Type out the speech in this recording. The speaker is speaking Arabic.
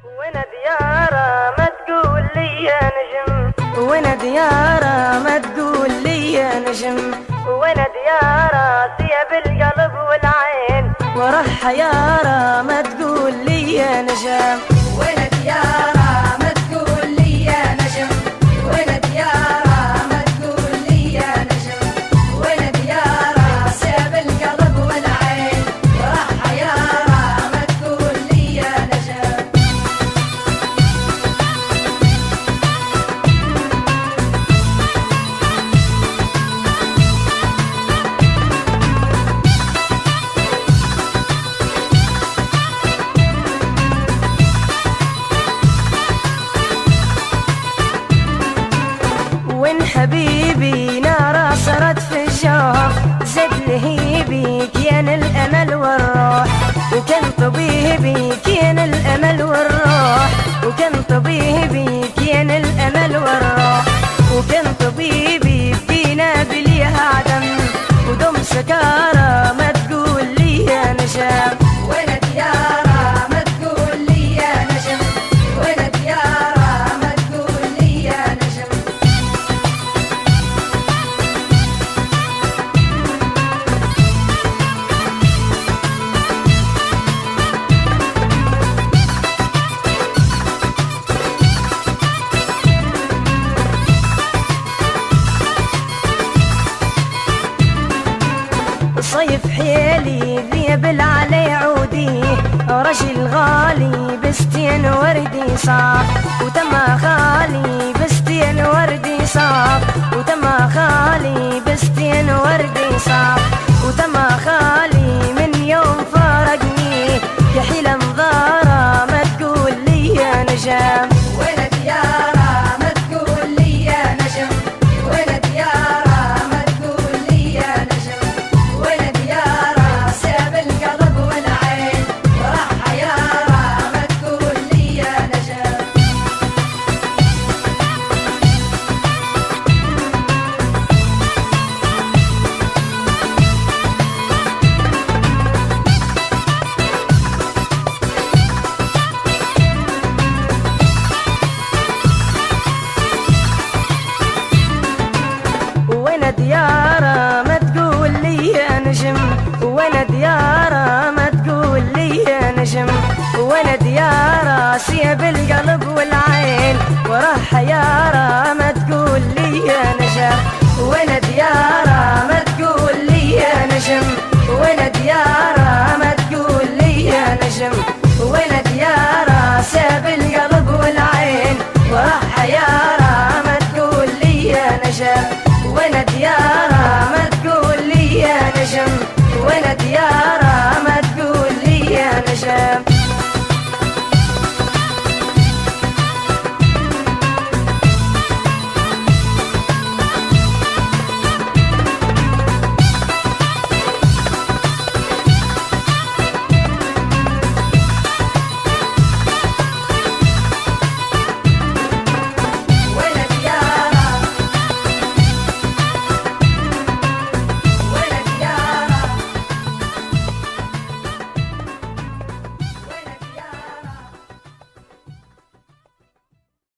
وانا ديارة ما تقول لي يا نجم، وانا ديارة ما تقول لي يا نجم، وانا ديارة ثياب القلب والعين ورا حيارة ما تقول لي يا نجم، وانا ديارة ما تقول لي يا نجم، وانا ديارة ما تقول لي يا نجم، وانا ديارة ثياب القلب والعين ورا حيارة ما تقول لي يا نجم. وين حبيبي نار صارت في الجوف زاد لهيبي كيان الامل والروح، وكان طبيبي كيان الامل والروح، وكان طبيبي كيان الامل والروح، وكان طبيبي فينا بليها عدم ودم سكارة ما تقول لي يا نجم، وانا ديارة ما تقول لي يا نجم، وانا ديارة ما تقول لي يا نجم. صيف حيلي ذيب العلي عودي رجل غالي بستين وردي صاف وتما خالي بستين وردي صاف وتما خالي بستين وردي صاف وتما خالي من يوم فارقني يا حيل انظاره ما تقول لي يا نجم، وانا ديارة ما تقول لي يا نجم، وانا ديارة ما تقول لي يا نجم، وانا ديارة ثياب القلب والعين ورا حيارة ما تقول لي يا نجم. وانا ديارة ما تقول لي يا نجم، وانا ديارة ما تقول لي يا نجم، وانا ديارة ثياب القلب